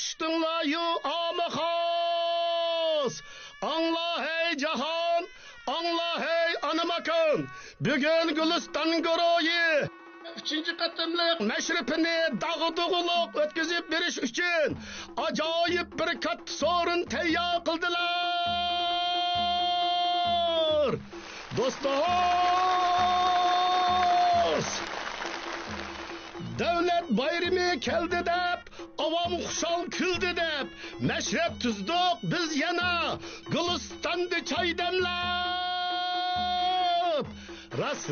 Eshitdinglar yu amaxos. Angla hey jahon, angla hey anamakon. Bugun Guliston Goroyi 3-qatimliq mashrifini dag'dug'uliq o'tkazib berish uchun ajoyib bir katta so'rin tayyor qildilar. Do'stlar, davlat bayrami keldi deb, avam xushal kuldi deb, mashrab tuzduq biz yana Gulistonda choy damlab. Ras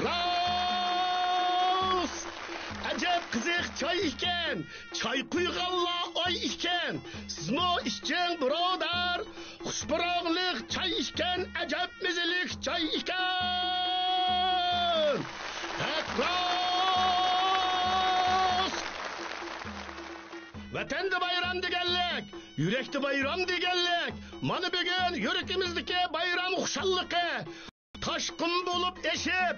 ajab qiziq choy ekan, choy quyganlar oy ekan. Sizmo ishchang birodar, xushbiroqlik choy ekan, ajab mizilik choy ekan. Vatanda bayram deganlik, yurakda bayram deganlik. Mana bugun yurakimizdagi bayram xushalliqi toshqin bo'lib eshib,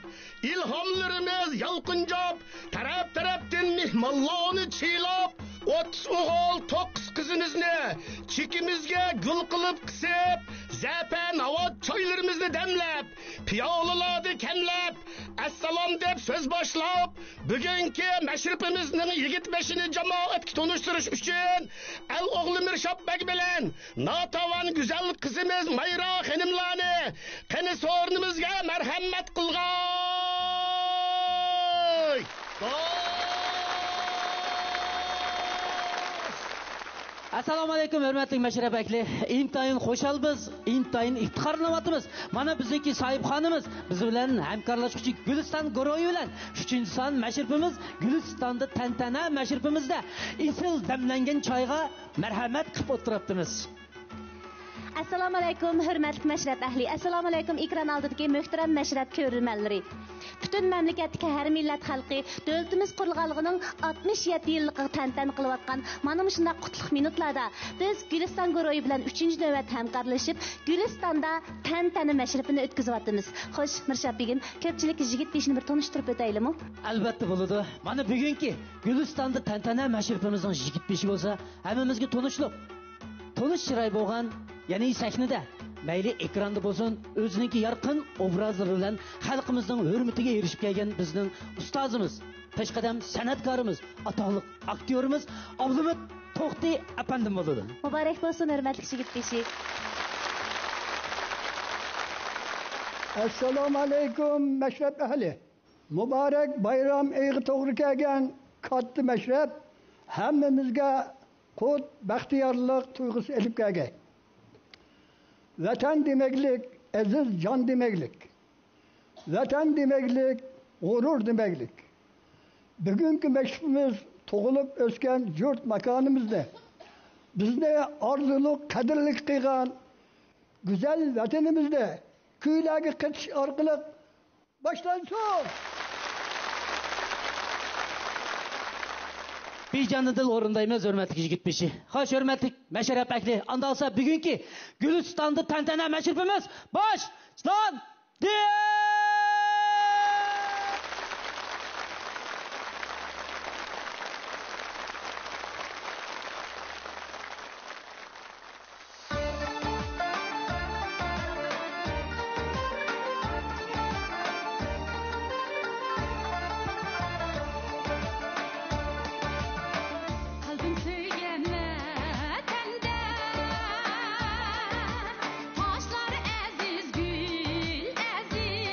ilhomlarimiz yalqinjab, taraf-tarafdan mehmonlarni chiylab, 30 o'g'il 9 qizimizni chekimizga gul qilib qisib, zapan avod choylarimizni damlab, piyolalarni kamlab, assalom deb so'z boshlab, bugungi mashrifimizning yigit beshini jamoatga tanishtirish uchun al o'g'li Mirshabbek bilan notavan go'zal qizimiz Mayra xonimlarni qani so'rnimizga marhamat qilg'ay. Assalomu alaykum hurmatli mashrabaklar. Intayin xo'shalmiz, intayin iftiqorlanyapmiz. Mana bizniki sohibxonimiz biz bilan hamkorlashuvchi Guliston Goroyi bilan 3-son mashrifimiz Gulistonda tantana mashrifimizda isil damlangan choyga marhamat qilib o'tiribmiz. Assalomu alaykum hurmatli mashrab ahli. Assalomu alaykum ekran oldidagi muhtaram mashrab ko'ruvchilar. Butun mamlakatdagi har millat xalqi davlatimiz qurilganligining 67 yilligiga tantana qilayotgan mana shunday qutlug' minutlarda biz Guliston Goroyi bilan 3-navbat hamkorlashib Gulistonda tantana mashrifini o'tkazyapmiz. Xo'sh, Mirshab begim, ko'pchilik yigit beshini bir tanishtirib o'taylikmi? Albatta bo'ladi. Mana bugungi Gulistonda tantana mashrifimizning yigit beshi bo'lsa, hammamizga tonish chiroy bo'lgan, ya'ni sahnada mayli ekranda bo'lsin, o'ziniki yorqin obrazlari bilan xalqimizning hurmatiga erishib kelgan bizning ustozimiz, peshqadam san'atkorimiz, atoqli aktyorimiz Abdumit To'xti apandim bo'ladi. Muborak bo'lsin hurmatli yigit beshi. Assalomu alaykum mashrab ahli. Muborak bayram eği to'g'ri kelgan katta mashrab hammamizga qut baxtiyorlik tuyg'usi elib kelgan. Vatan demeklik, aziz can demeklik. Vatan demeklik, gurur demeklik. Bugünkü meşrifimiz to'g'ilib o'sgan yurt makonimizda bizni orzuluk, qadrlik qilgan güzel vatanimizda kuylarga qatish orqali boshlansin. Bijanidil o'rindaymiz hurmatli yigit beshi. Xo'sh hurmatli mashrab akli, anda olsa bugungi Gulistonda tantana mashrifimiz boshlandi. Taşlar əziz gül əziz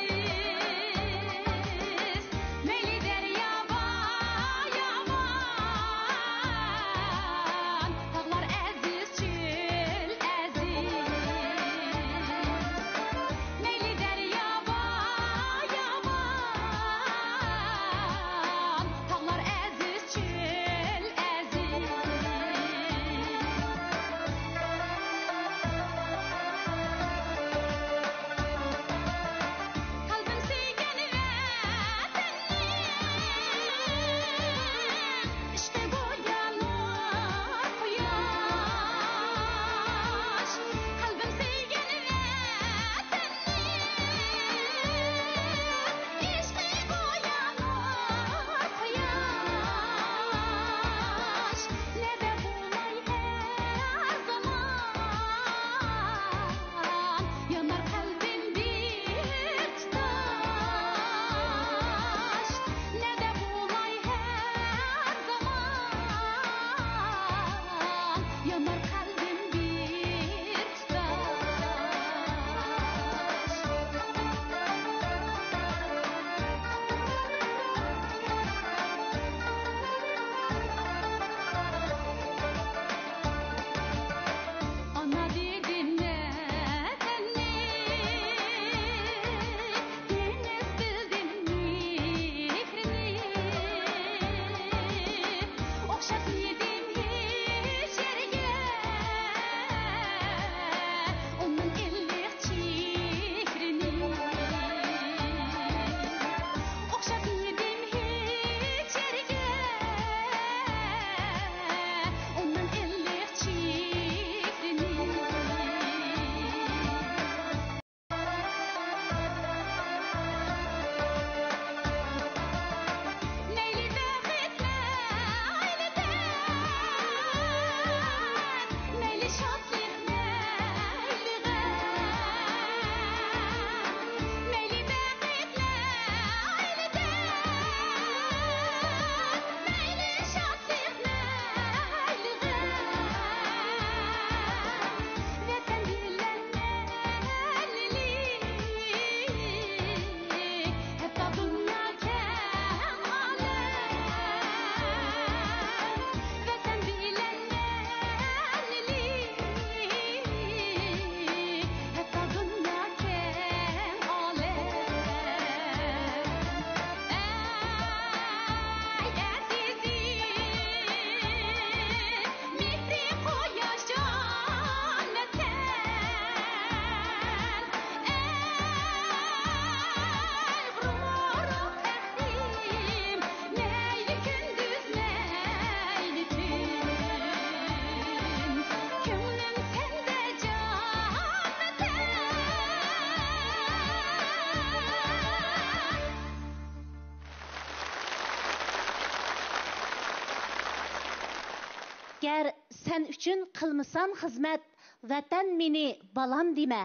Gər sən üçün qılmısan xizmət, vətən meni balam demə.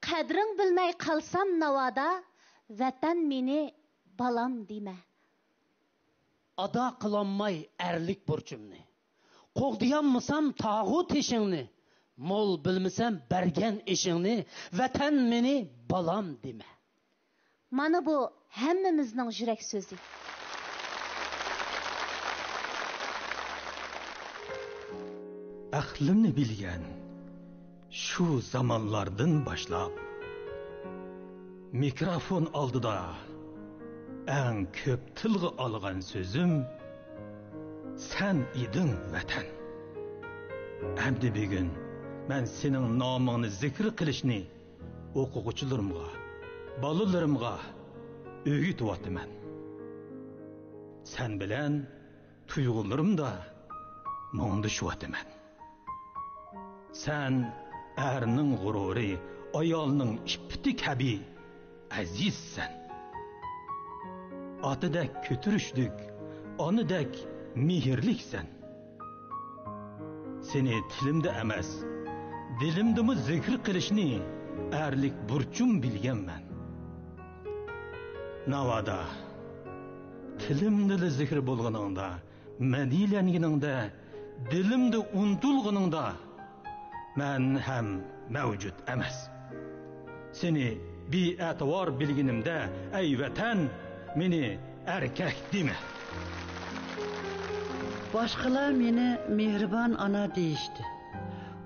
Qədrin bilməy qalsam navada, vətən meni balam demə. Ada qılanmay ərlik burcumni. Qoğdayanmısam tağut işingni. Mol bilmisəm bərgən işingni, vətən meni balam demə. Mana bu həmmimizning yürək sözü. Aqlimni bilgan shu zamonlardan boshlab mikrofon oldida eng ko'p tilga olgan so'zim sen iding vatan. Endi bugun men sening nomingni zikr qilishni o'quvchilarimga, bolalarimga o'rgatyapman. Sen bilan tuyg'ularimda mo'ndishyapman. Sen erning g'ururi, ayolning iffati kabi azizsan. Otidek ko'tirishlik, onidek mehrliksan. Seni tilimda emas, dilimdimi zikr qilishni erlik burchum bilganman. Navada tilimda zikr bo'lganingda, madilanginingda, dilimda untulganingda men ham mavjud emas. Seni be'atvar bilginimda, ey vatan, meni erkak deme. Başqalar meni mehribon ana deyishdi.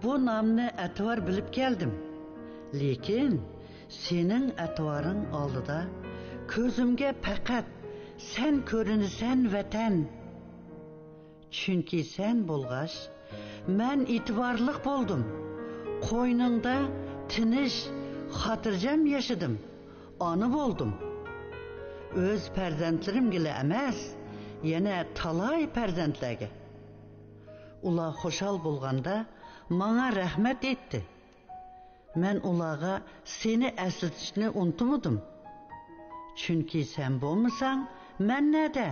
Bu namni atvar bilib keldim. Lekin sening atvaring oldida ko'zimga faqat sen ko'rinasan vatan. Chunki sen bo'lg'ash, men itibarliq bo'ldim. Qo'yningda tinish, xotirjam yashadim. Ona bo'ldim. Öz farzandlarimga emas, yana talay farzandlarga. Ular xo'shal bo'lganda menga rahmat etdi. Men ularga seni eslatishni unutmadim. Chunki sen bo'lmasang, men nada?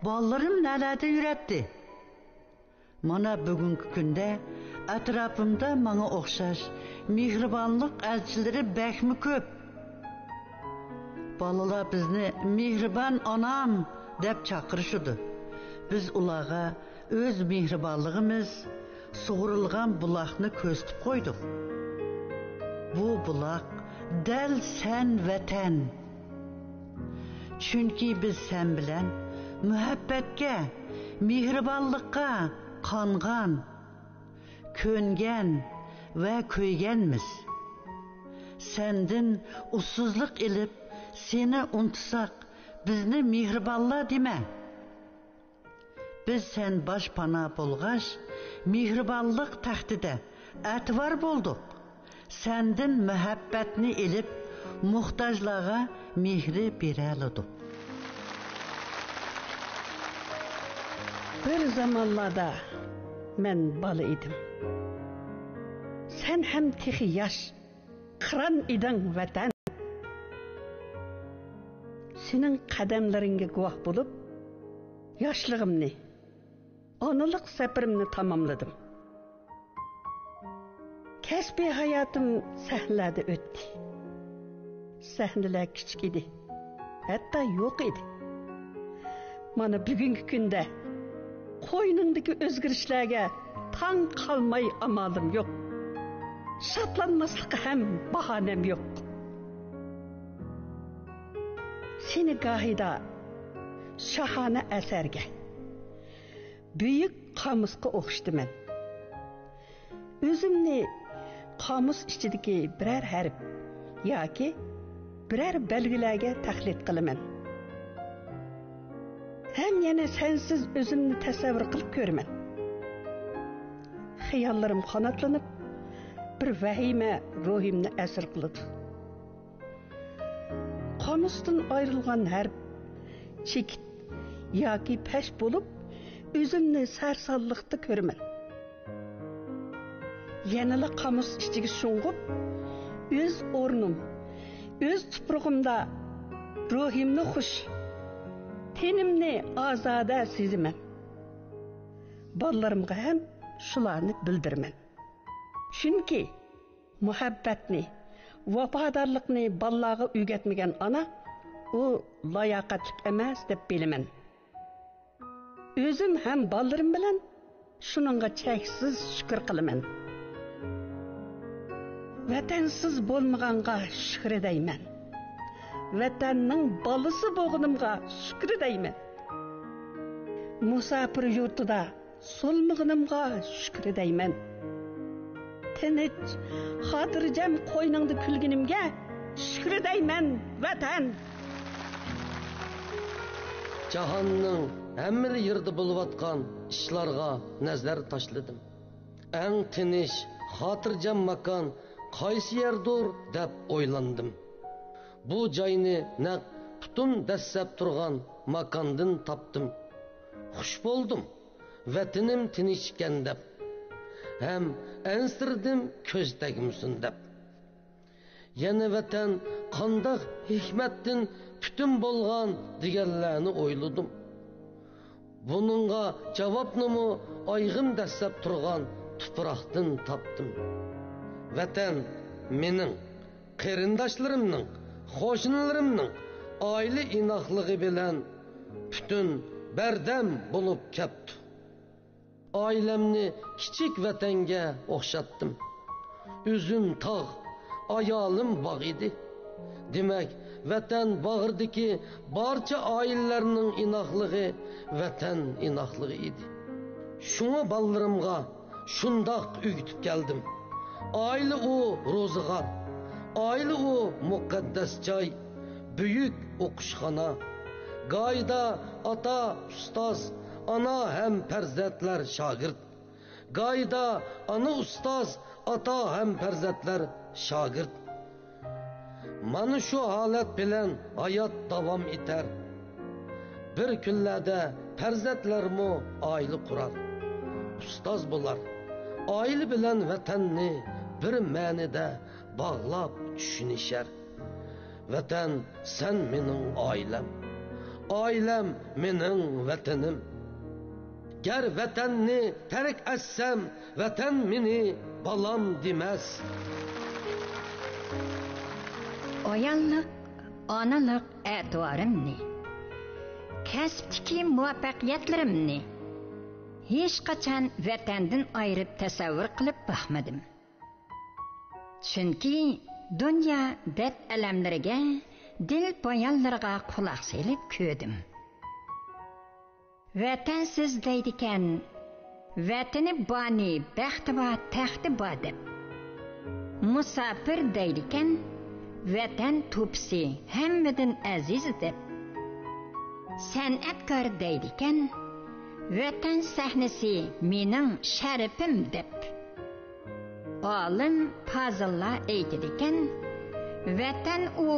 Bolalarım nelerde yüretti? Mana bugünkü günde etrafımda bana okşaş, mihribanlık elçileri bekmi köp. Balalar bizni mihriban anam dep çakırışıdı. Biz ulağa öz mihribanlığımız, soğurulgan bulakını köstüp koyduk. Bu bulak del sen vatan. Çünkü biz sen bilen muhabbetke, mihribanlıkka kangan, köngen ve köygenmiz. Sendin ussuzluk ilip seni unutsak bizni mihribanla deme. Biz sen başpana bolgaş, mihribanlık tahtide etvar bulduk. Sendin muhabbetini ilip muhtajlığa mihri birelidik. Bir zamanlarda men bala idim. Sen hem tixi yaş, kıran idin vatan. Senin kademleringe guah bulup, yaşlığımni, analık seferimni tamamladım. Kesbi hayatım sahnelerde öttü. Sahneler küçük idi, hatta yok idi. Mana bugünkü günde qo'yningdagi o'zgarishlarga tang qalmay amalim yo'q. Şatlanmaslık hem bahanem yok. Seni gahida şahane eserge, büyük kamusqa o'xshdim men. Özümni kamus ichidagi birer harf yoki birer belgilarga taqlid qilaman. Hem yana sensiz özümni tasavvur qilib ko'raman. Xiyollarim qanotlanib, bir vahima ruhimni asir qiladi. Qamusdan ayrılgan harf chekit yoki pash bo'lib, özümni sarsalliqda ko'raman. Yanala qamus ichiga sho'ng'ib, öz o'rnim, öz tuprog'imda ruhimni xush, tenimni ozoda sezaman. Bolalarimga ham shularni bildirman. Chunki muhabbatni, vafodorlikni bolalarga o'rgatmagan ona u layoqatli emas deb bilaman. O'zim ham bolalarim bilan shuningga cheksiz shukr qilaman. Vatansiz bo'lmaganga shukr edayman. Vatanning bolasi bo'lganimga shukr edayman. Musafir yurtida solmaganimga shukr edayman. Tinch, xotirjam qo'yningda kulganimga shukr edayman, vatan. Jahonning hamma yerda bo'layotgan ishlarga nazar tashladim. Eng tinch, xotirjam makon qaysi yerdir deb o'ylandim. Bu joyni naq butun dastlab turgan makondan topdim. Xush bo'ldim. Vatanim tinch ekan deb. Ham ansirdim ko'z tegmasin deb. Yana vatan qandoq hikmatdan butun bo'lgan deganlarni o'yladim. Buningga javobnimi oyg'im dastlab turgan tuproqdan topdim. Vatan mening, qarindoshlarimning, qo'shnilarimning oila inoqligi bilan butun bardam bo'lib ketdi. Ailemni kichik vatanga o'xshatdim. O'zim tog', ayolim bog' edi. Demak, vatan bag'ridagi barcha oilalarning inoqligi vatan inoqligi edi. Shunga bolalarimga shundoq o'rgatib keldim. Oila u ro'zg'or, oila u muqaddas joy, buyuk o'qishxona. Gayda ota, ustoz, ana ham farzandlar shogird. Gayda ana ustoz, ota ham farzandlar shogird. Mana shu holat bilan hayot davom etar. Bir kunlarda farzandlarmo oila qurar, ustoz bo'lar. Oila bilan vatanni bir ma'nida bog'lab tushunishar. Vatan sen mening oilam, oilam mening vatanim. Gar vatanni tark etsam, vatan meni balam demas. Oyanlık, analık e'tibarımni, kasbdagi muvaffaqiyatlarimni hech qachon vatandan ayirib tasavvur qilib baxmadim. Chunki dunyo dard alamlariga, dil poyanlarga quloq solib ko'rdim. Vatansiz deydikan, vatani bani baxti va taxti bor deb. Musafir deydikan, vatan tupsi hammadan aziz deb. San'atkor deydikan, vatan sahnasi mening sharafim deb. Olim fazillar aytadikan, vatan u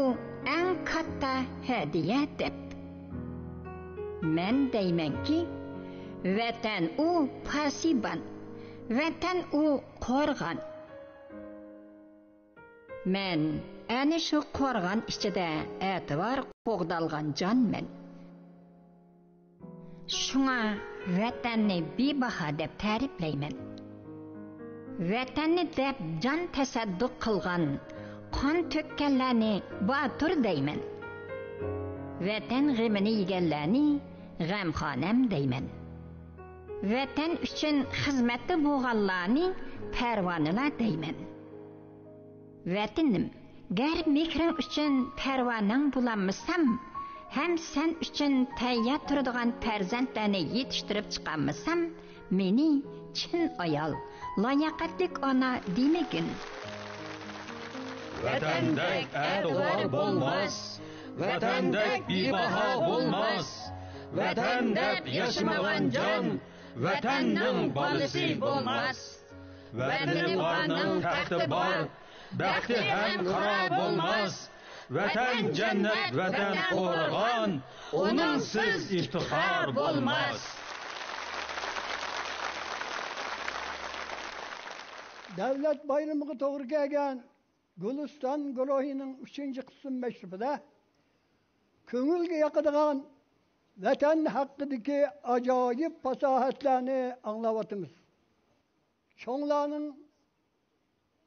eng katta hadiya deb. Men deymanki, vatan u pasiban, vatan u qo'rg'on. Men ana shu qo'rg'on ichida e'tibor qo'g'dalgan jonman. Shunga vatanni bebaho deb ta'riflayman. Vatanni deb jon tasadduq qilgan, qon to'kkanlarni botur deyman. Vatan g'amini yeganlarni g'amxonam deyman. Vatan uchun xizmatda bo'lganlarni parvonalar deyman. Vatanim, gar mehring uchun parvonang bo'lanmasam, ham sen uchun tayyor turadigan farzandlarni yetishtirib chiqarmasam, meni chin ayol, layoqatlik ona demagin. Vatandek e'tibor bo'lmas, vatandek bebaho bo'lmas. Vatan deb yashamagan jon vatanning bolasi bo'lmas. Vatani borning taxti bor, baxti ham qaro bo'lmas. Vatan jannat, vatan qo'rg'on, uningsiz iftixor bo'lmas. Davlat bayramiga to'g'ri kelgan Guliston guruhining 3-qism mashribida ko'ngilga yoqadigan vatan haqidagi ajoyib fasohatlarni anglayotimiz. çoğlarının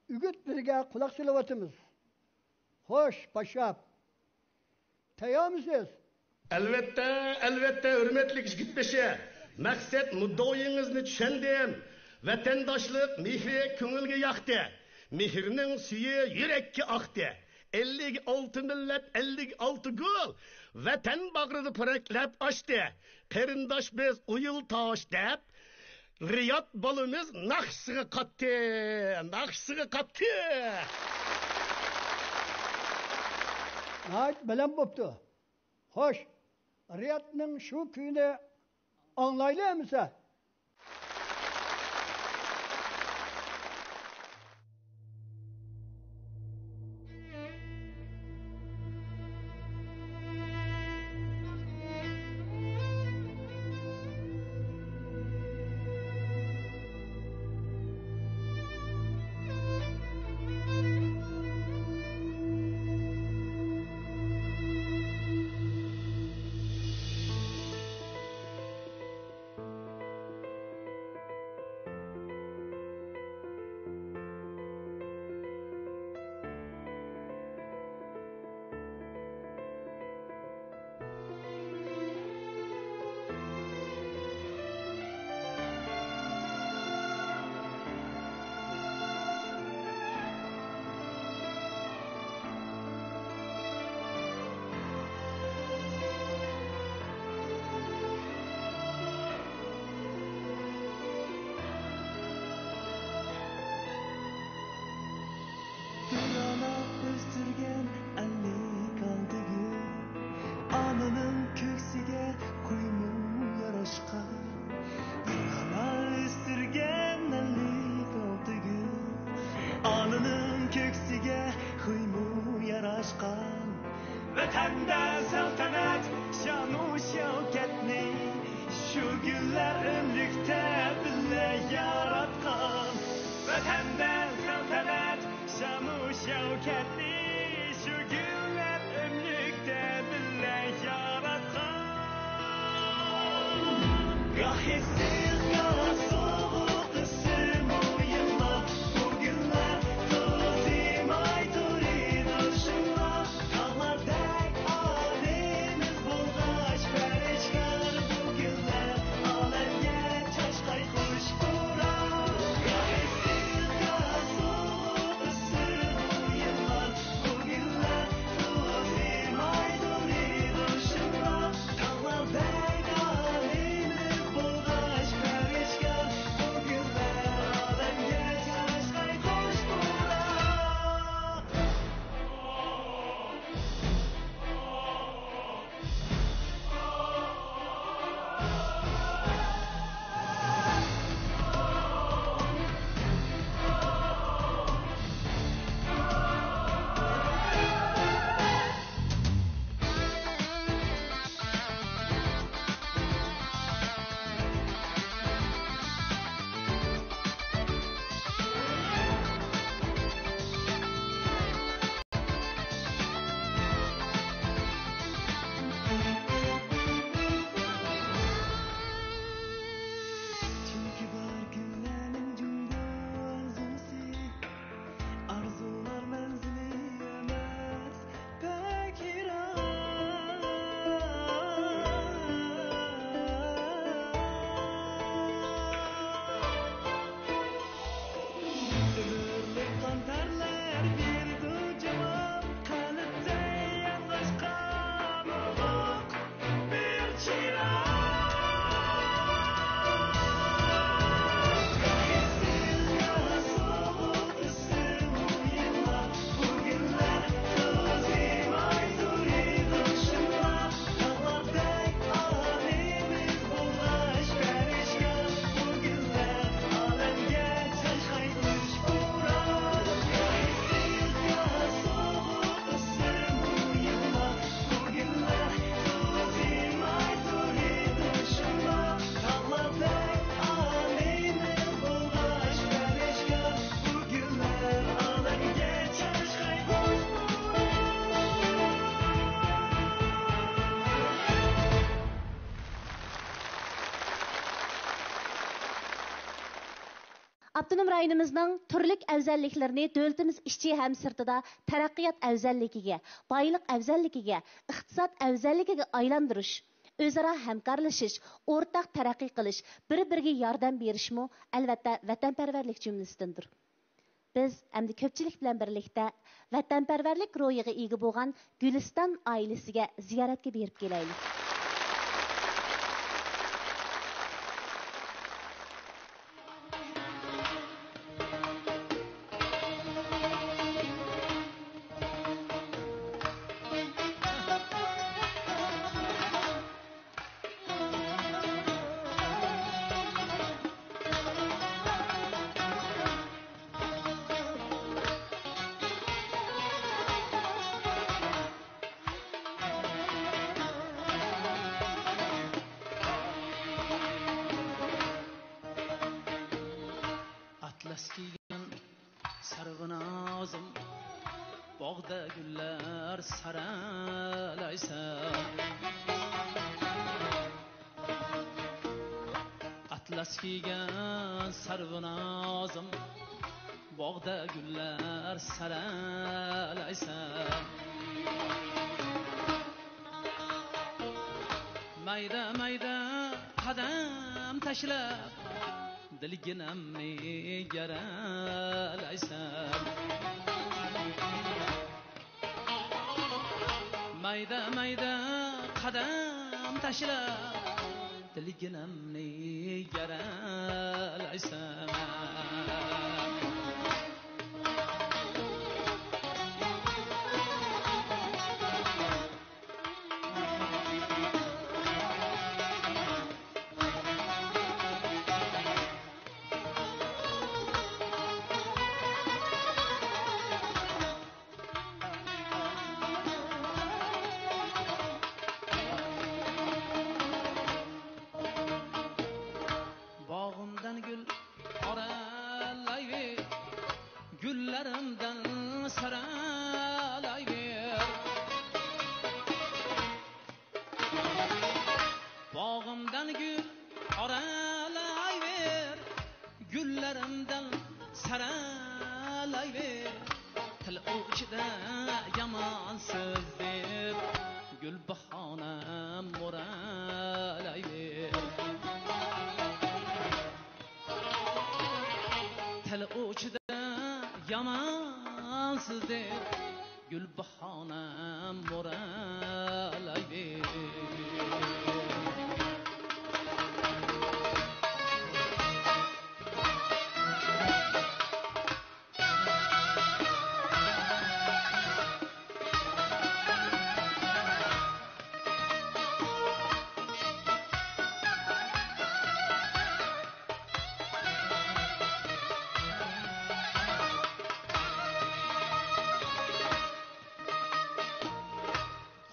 ügütleriga kulak sılavatımız. Hoş başap. Tayyor musunuz? Elbette hürmetlik gitmişe. Maksat muddoyingizni tushundim. Vatandoshlik mehri ko'ngilga yoqdi. Mehrning suyi yurakka oqdi. 56 millat 56 gul. Vatan bag'rida puraklab ochdi. Qarindosh biz uyul tosh deb riyod bolimiz naqshiga qatdi. Nayt bilen boptu. Hoş. Riyad'ның şu köyünü anlaylı mısın? Avtonom rayonimizning turlik afzalliklarini dövlətimiz içi ham sirtida taraqqiyot afzalligiga, boylik afzalligiga, iqtisod afzalligiga aylantirish, o'zaro hamkorlashish, o'rtaq taraqqiy qilish, bir-biriga yordam berishmi albatta vatanparvarlik jumlasidandir. Biz endi ko'pchilik bilan birlikda vatanparvarlik ro'yiga ega bo'lgan Guliston oilasiga ziyoratga berib kelaylik. Atlaskigan sarvınazım bog'da gullar saralaysa Atlas kiygan sarvınazım bog'da gullar saralaysa Mayda mayda qadam tashlab dilginamni yaralaysan mayda mayda qadam tashlab dilginamni yaralaysan Güllarimdan saralayver Bog'imdan gul oralayver Gullarimdan saralayver Til uchida yomon so'z deb gul bahonam mo'ralayver Til uchida yamansız deb gül bahonam mo'ralayver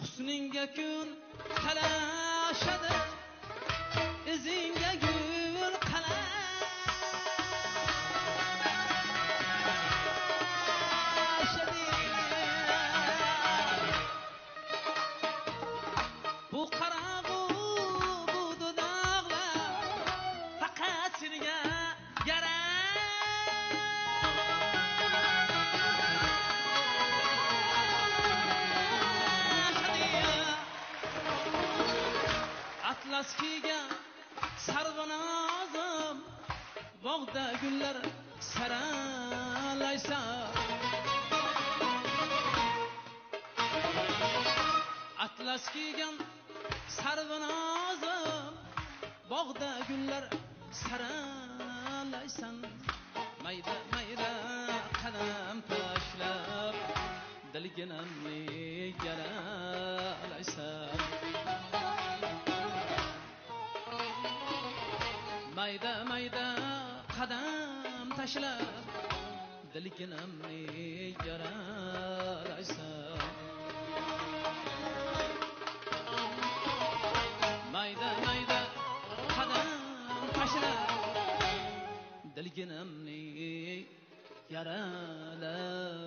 Husninga kun talashadi izinga gul qalashadi Bu qarag'u bu dudaqlar faqat senga Atlas kiygan sarvınazım bog'da gullar saralaysa Atlas kiygan sarvınazım bog'da gullar saralaysan Mayda mayda qadam tashlab dilginamni yaralaysan Mayda mayda qadam tashlab dilginamni yaralaysan Mayda mayda qadam tashlab dilginamni yaralaysan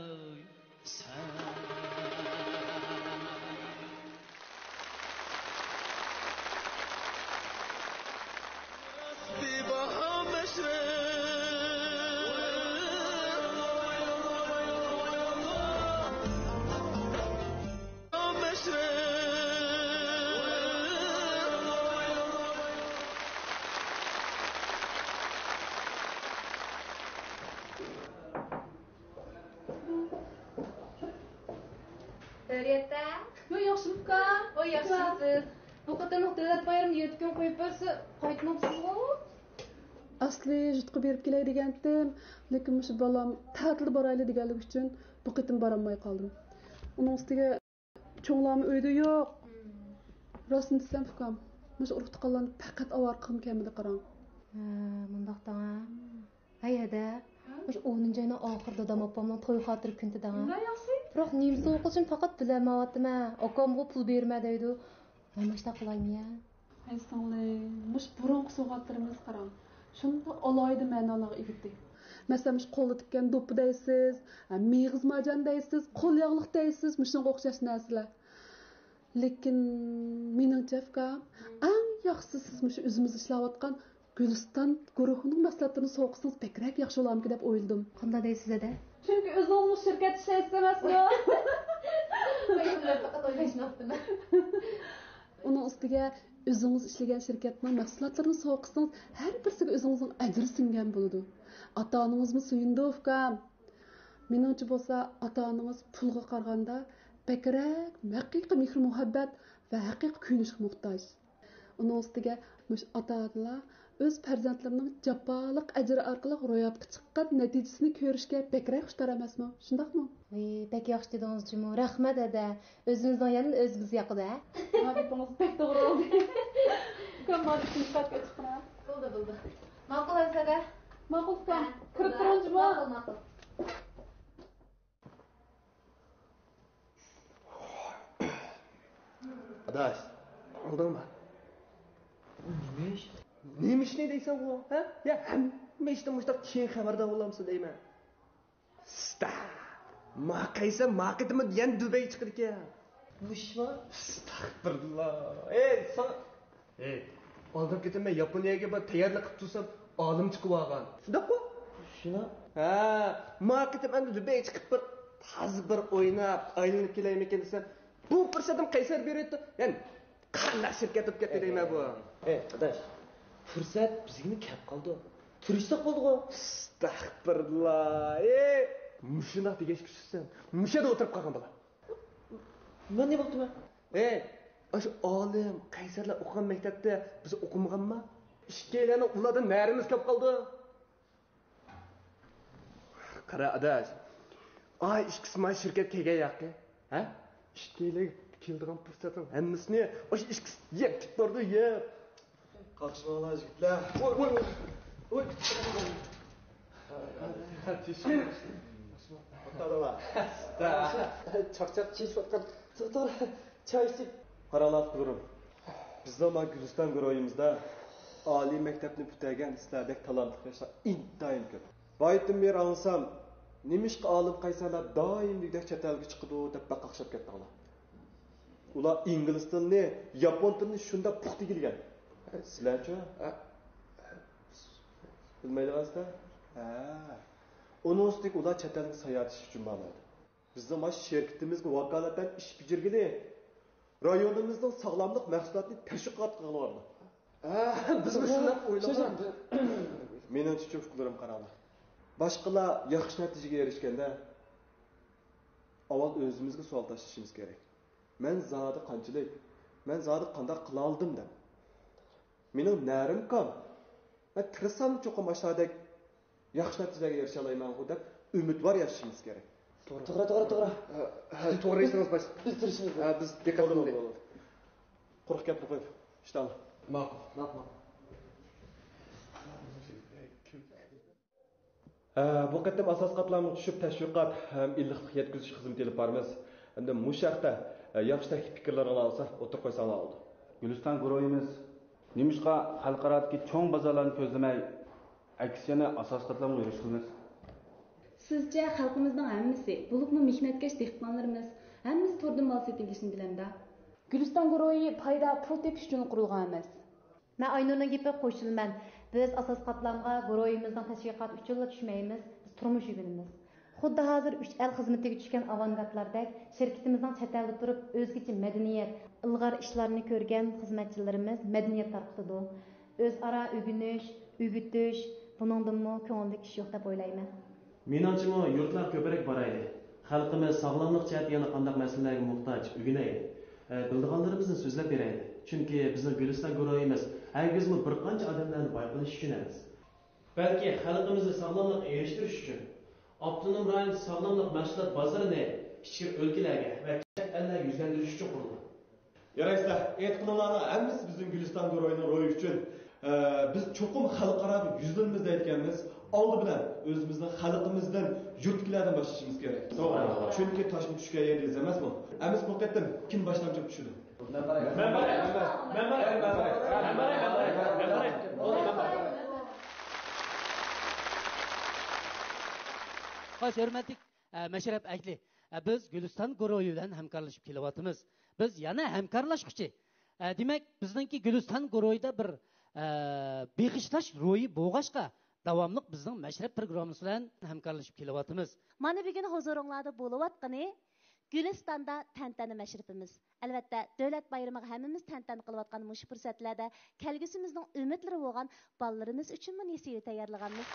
بها مشرق Harrietta? Yo, yaxshilikka. Voy, yaxshimisiz? Bu qatorliq davlat bayrami 7 kun qo'yib bersa, qaytmoqsizmi? Asli jutqi berib kelay degandim, lekin shu balam ta'til borayli deganlik uchun bu qitim borolmay qoldim. Uning ustiga cho'nglarmi uyda yo'q. Rostini desam, ukam, mush urug' tuqqanlarni faqat avar qilib kelmadi qarang. Mundaqda. Hayada, mush 10-nji ayning oxirida dadam opamning to'y xotiri kunida da. Nima yaxshi? Biroq nimsa o'qishim faqat bilamayaptimi? Okamga pul berma deydi. Nima ishda qilaymi ya? Ay singli, mush burunqi so'g'atlarimiz qarang. Shunda oloydi ma'nolarga egdi. Masalan, qo'lda tikkan do'ppi deysiz, mig'iz majan deysiz, qo'l yog'liq deysiz, mushunga o'xshash narsalar. Lekin meningcha fikam, eng yaxshisi siz mush o'zimiz ishlayotgan Guliston guruhining mahsulotlarini so'qisangiz bekrak yaxshi bo'larmidi deb o'yladim. Qanday deysiz edi? Chunki o'zingiz shirkat ishlaysiz emasmi? Men faqat o'ylashmoqdim. Uning ustiga o'zingiz ishlagan shirkatning mahsulotlarini so'qisangiz har birisiga o'zingizning ajri singan bo'ladi. Ota-onangizmi suyundi ukam. Meningcha bo'lsa, ota-onangiz pulga qaraganda bekrak, haqiqiy mehr-muhabbat va haqiqiy kuyinishga muhtoj. Uning ustiga mush ota-onalar o'z farzandlarining jafoliq ajri orqali ro'yobga chiqqan natijasini ko'rishga bekrak xushtar emasmi? Shundaqmi? Bek yaxshi dedingiz-chi, rahmat ada. O'zimizning yana o'zimiz yoqida. Gapingiz pek to'g'ri oldu. Ukam bor ishga chiqra. Bo'ldi. Ma'qul asada. Ma'qul ukam. Kirib turingizmi? Ma'qul. Adaş, aldırma. Neymiş ne deysen bu? Ha? Ya hem işte muştak çiğ haberde olamsın deyme. Sta. Makaysa maketimi diyen dübeyi çıkır ki ya. Muş var? Estağfurullah. Sana... Aldırıp getirme Japonya'ya bak teyarlı kıp tutsam alım çıkıp ağan. Şudak mı? Şuna? Ha, maketim en dübeyi çıkıp bir taz bir oynap ayrılıp geleyim eken desem. Bu fırsatım Kaysar veriyordu. Yani kanlar şirket öp getireyim bu. Arkadaş, fırsat bizimle kep kaldı. Turistlik oldu o. Estağfurullah. Muşuna bir geç küçüksen. Muşa da oturup kalkan bana. Ben ne baktım ha? Aşı alim, Kaysarlar okuyan mektepte bizi okumagan mı? İşkeylerini uladı neremiz kep kaldı. Kara adaş. Ay iş kısmı şirket kege yakkı. Ha? İşkeyle kildiğin fırsatın hemmisini o iş yep durdu yep. Kalkışma Allah aşkına. Oy. Çakçak çiş vatkan. Sıktar çay içip. Qaralab durum. Bizde ma Güliston guruhimizda oliy maktabni bitigan sizlardek talantli yoshlar intayin ko'p. Boyitdan beri olsam, nimishqa olim qaysarlar doimlikdek chet elga chiqadi deb baqaqshab ketdilar. Ular ingliz tilini, yapon tilini shunda puxta bilgan. Sizlarchi? Bilmaydigansizlar? Onun ustiga ular chet elga sayohat uchun boradi. Bizda ma shirkatimizga vakolatdan ish bijirgili rayonimizning sog'lomlik mahsulotini tashviqot qilyapti. Biz shunday o'ylagan. Meningcha ko'p fikrlarim qaraldi. Boshqalar yaxshi natijaga erishganda avval o'zimizga savol tashlashimiz kerak. Men zodi qanchalik, men zodi qanday qila oldim deb. Mening narim kam. Men tirsam cho'qim boshladek yaxshi natijaga erisha olmayman deb umidvor yashashimiz kerak. To'g'ri. To'g'ri esingizga bas. Biz tirishimiz. Biz diqqat qilaylik. Quruq gapni qo'yib, ishdan. Ma'qul. Bu qatam asos qatlamga tushib tashviqot ham illiqlik yetkazish xizmati olib boramiz. Endi bu shaxta yaxshi taklif fikrlaringizni olsa, o'tirib qo'ysanglar oldi. Guliston guruhimiz nimishqa xalqarodagi cho'ng bozorlarni ko'zlamay aksiyani asos qatlamga yurishimiz. Sizce xalqimizning hammasi, bulubmu mehnatkash dehqonlarimiz hammasi to'rda mol sotilishini bilamda. Guliston guruhi foyda pul tepish uchun qurilgan emas. Men Aynurning gapiga qo'shilaman. Biz asos qatlamga guruhimizning tashviqot uchun tushmaymiz, biz turmush yuvinimiz. Xuddi hozir 3 el xizmatiga tushgan avangardlardek shirkatimizning chet elda turib o'zgacha madaniyat, ilg'or ishlarni ko'rgan xizmatchilarimiz madaniyat tarqatadi. O'zaro o'g'inish, o'g'itish, buningdanmi ko'ngillik ish yo'q deb o'ylayman. Menimcha yurtlar ko'proq boraydi. xalqimiz sog'lomlik jihati yana qanday masalalarga muhtoj o'rganaylik. Bildiganlarimizni so'zlab beraylik. Chunki bizning Guliston guruhimiz hargizmi bir qancha odamlarni boy qilish uchun emas. Balki xalqimizni sog'lomlikka erishtirish uchun avtonom rayon sog'lomlik mahsulot bozorini ichki o'lkalarga va chet ellarga yuzlantirish uchun qurildi. Yaraysa, aytqanlarning hammasi bizning Guliston guruhining ro'yi uchun biz cho'qim xalqaro yuzlanimiz deyotganmiz. Oldi bilan o'zimizning xalqimizdan yurtlardan boshlashimiz kerak. To'g'ri. Chunki toshni tushgan yer ez emasmi? Amis bu qatdim kim boshlamchi tushdi? Hurmatli mashrab ahli, biz Guliston guruhi bilan hamkorlashib kelyapmiz. Biz yana hamkorlashmoqchi. Demak, bizningki Guliston guruhida bir beg'ishlash ro'yi bo'lg'ashqa davomli bizning mashrab programmamiz bilan hamkorlashib kelyapmiz. Mana bugun huzuringlarda bo'layotgani Gulistonda tantana mashrabimiz. Albatta, davlat bayramiga hammamiz tantana qilayotgan mush fursatlarda kelgusimizning umidlari bo'lgan bolalarimiz uchun nasiya tayyorlaganmiz.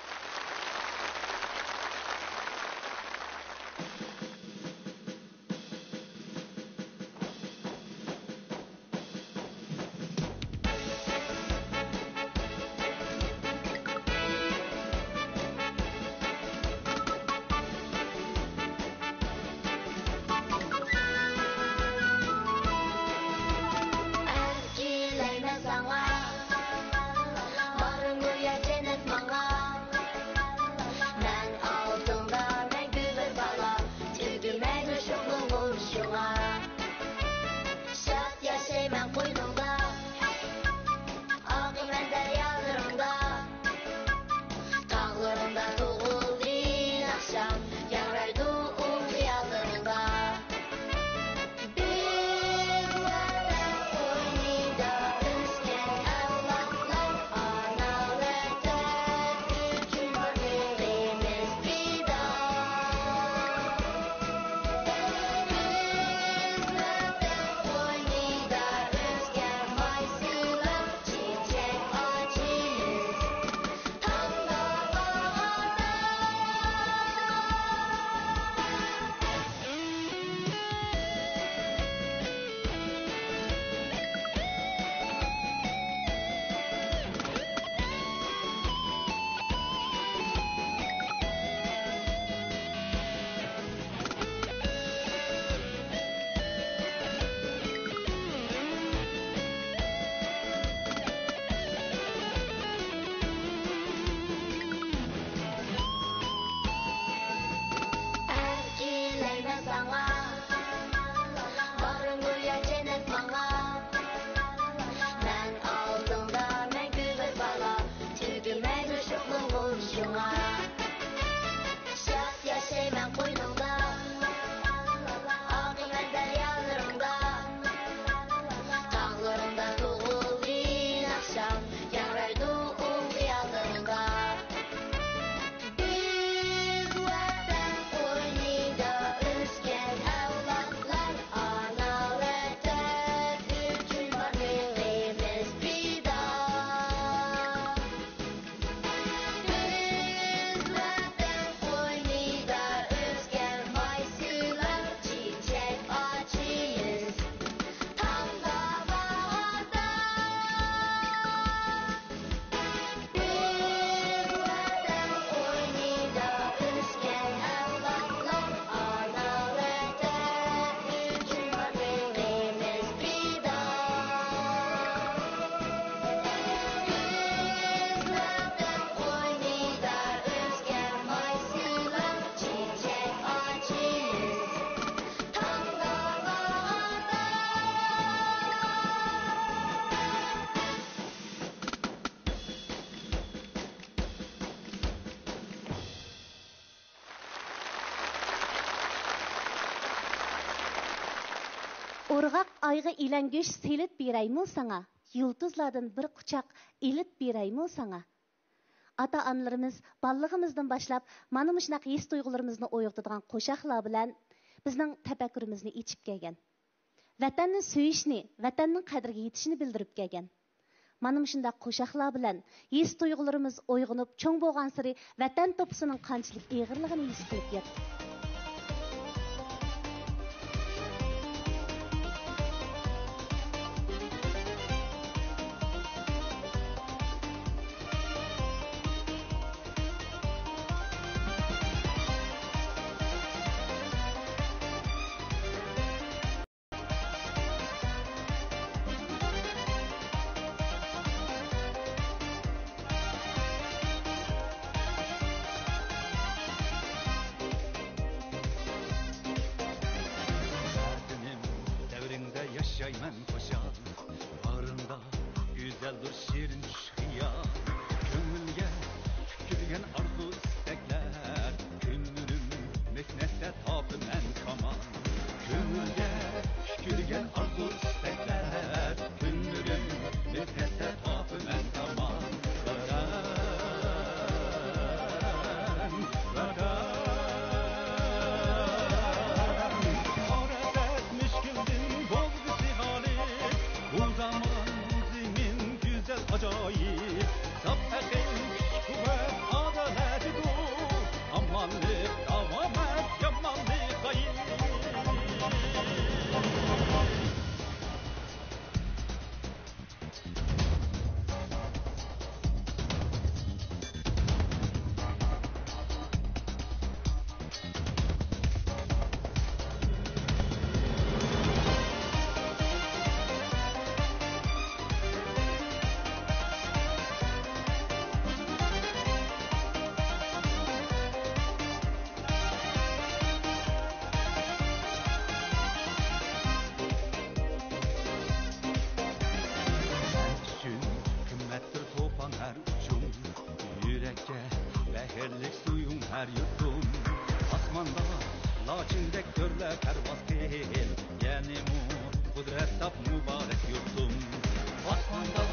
Urg'aq ayga ilangüş selip beraymi sana? Yıldızlardan bir quchoq elib beraymi sana? Ata-analarimiz ballig'imizdan boshlab mana shunaq his tuyg'ularimizni o'yg'otadigan qo'shoqlar bilan bizning tafakkurimizni ichib kelgan. Vatanni suyishni, vatanning qadriga yetishini bildirib kelgan. Mana shunday qo'shoqlar bilan his tuyg'ularimiz uyg'onib, cho'ng bo'lgan sari vatan to'pisining qanchalik eg'irligini his qilib yetdi. yaşayman koşan Barında güzeldir şirin şıyan Köngülge tükürgen arzu istekler Köngülüm mehnette tapımen kaman Köngülge tükürgen arzu istekler Köngülüm mehnette tapımen kaman Acayip Sappekin kuvvet adalet dur Amanlık davamet yamanlık ayıp Beherlik suyun her yudum Asmanda laçindek görle pervaz değil Yani kudret tap mübarek yurdum Asmanda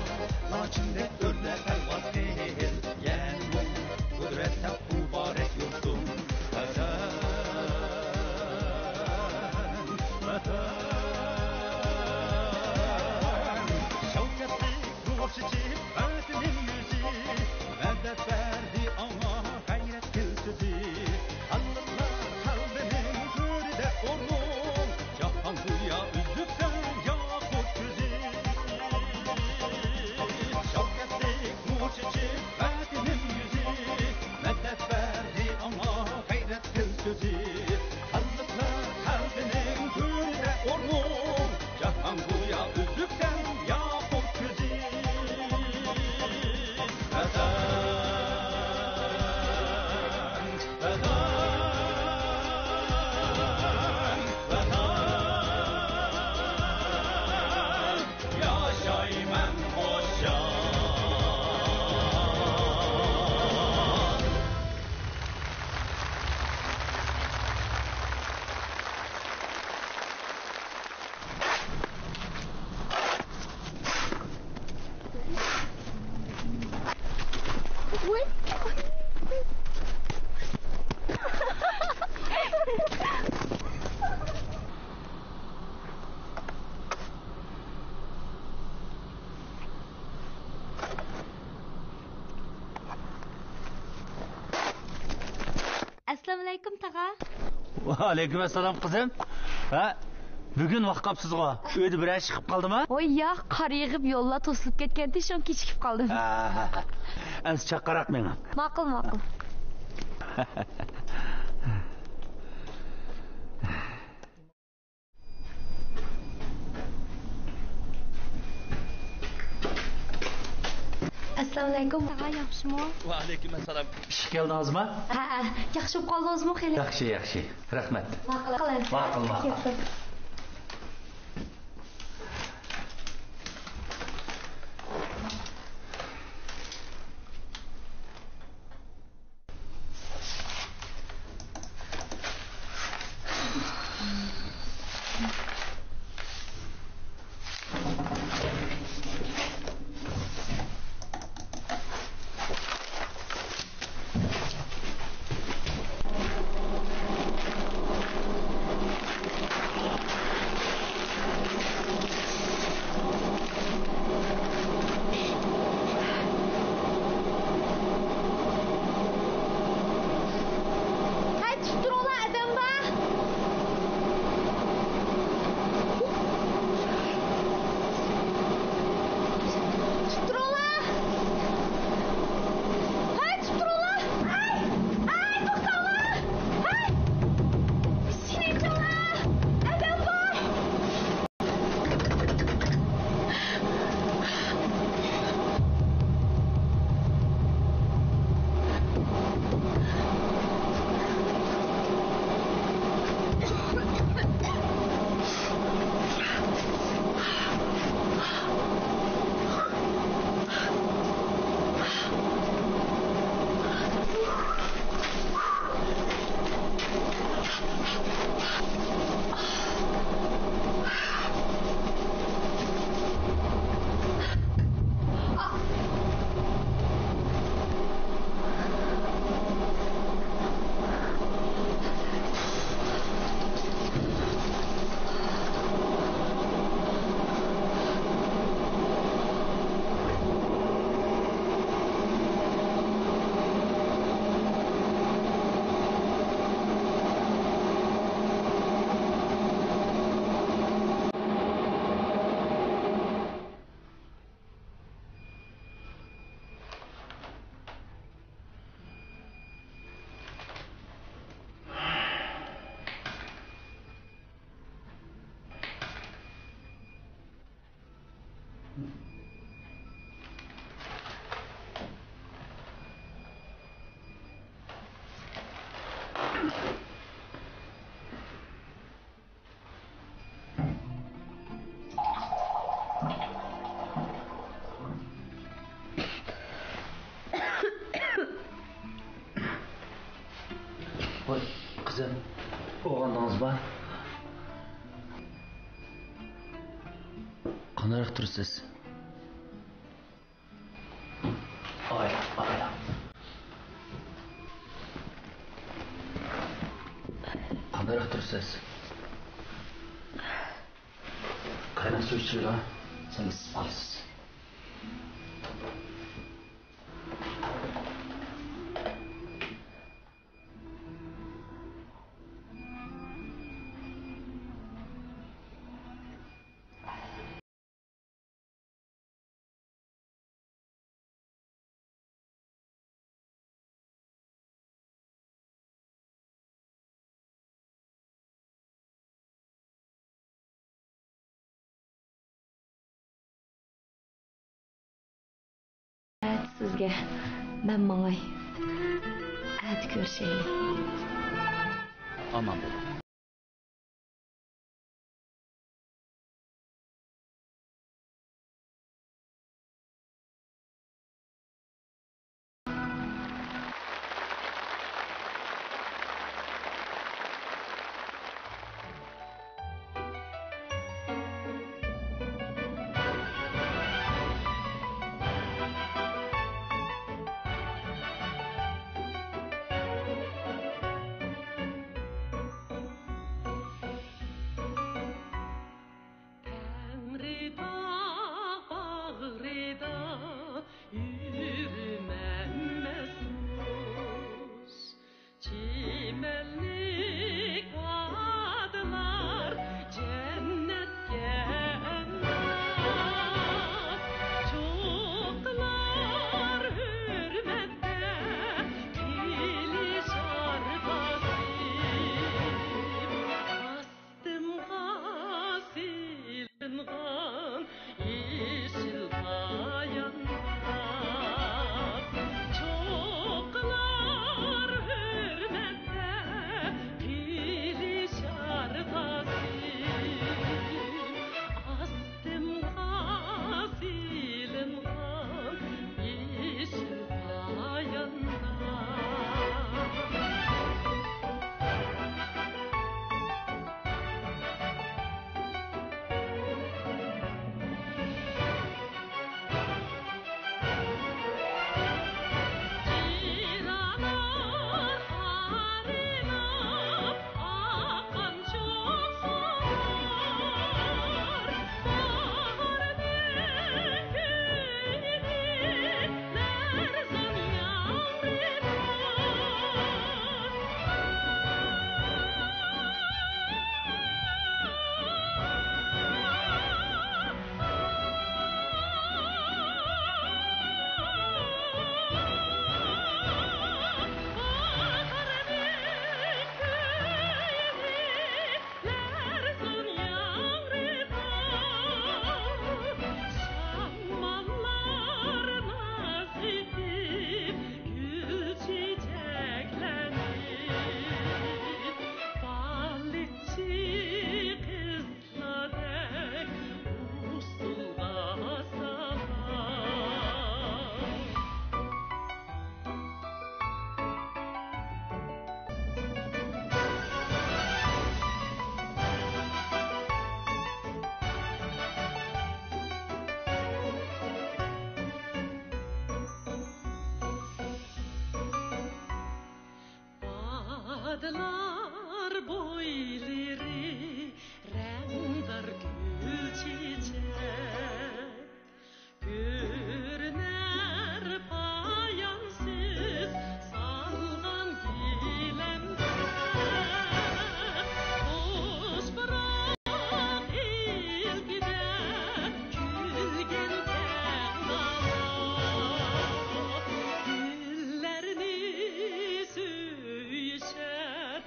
laçindek görle pervaz değil Yani kudret tap mübarek yurdum Vatan, vatan Şevketlik ruh çiçip öğretinin yüzü Medet verdi ama gayret dil sözü Allah'lar kalbinin körüde onun Cahan buya üzüksen yakut gözü Şevketlik nur çiçip verdinin yüzü Medet verdi ama gayret dil sözü Allah'lar kalbinin körüde onun Cahan buya üzüksen yakut gözü Assalomu alaykum tag'a. Va alaykum assalom qizim. Ha, bugun vaqtqapsizga uyda bir ish chiqib qoldimi? Voy yo'q, qor yig'ib yo'llar to'silib ketganda shon kechikib qoldim. Ha, az chaqaroq menga. Ma'qul, ma'qul. Assalomu alaykum. Tag'a yaxshimi? Va alaykum assalom. Ish keldingizmi? Ha, yaxshi bo'lib qoldingizmi xeli? Yaxshi, yaxshi. Rahmat. Ma'qul. Ma'qul, ma'qul. Voy, qizim, o'g'andingiz bor? Qanday tursiz? Oyla. Qanday tursiz? Qaynoq suv ichinglar, siz olasiz. Sizga ben mangay. Hadi görüşelim. Aman bo'ling. Dağlar boyları rengar gül çiçek görüner payansız salgan gilemde boş bırak ilgide külgen tengalar güllerini söyüşer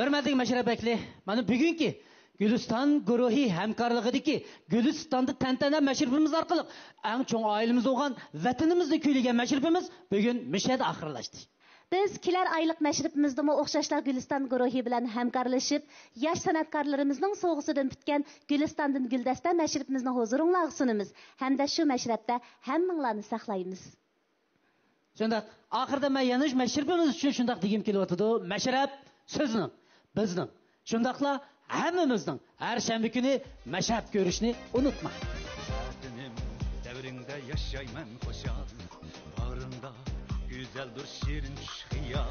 Hürmetli Meşrep Bekli, bana bugünkü Gülistan guruhi hemkarlığıdaki Gülistan'da tentene meşrifimiz arkalık en çoğun ailemiz olan vatanımızda küylügen meşrifimiz bugün müşahede ahırlaştı. Biz kelar aylık meşrifimizdimi o'xshashlar Gülistan guruhi bilan hamkorlashib, yosh san'atkorlarimizning so'g'isidan bitgan Gülistandan Guldasta meşrifimizni huzuringizga sunamiz hamda shu meşrepda hammanglarni saqlaymiz. Shundoq, oxirida men yana meşrifimiz uchun shundoq degim kelyapti. Meşrep sizning, bizning. Shundoqla hammamizning har shanba kuni meşrep ko'rishni unutma. Devrimde yaşayman hoşal, bağrında güzeldir şirin şiya.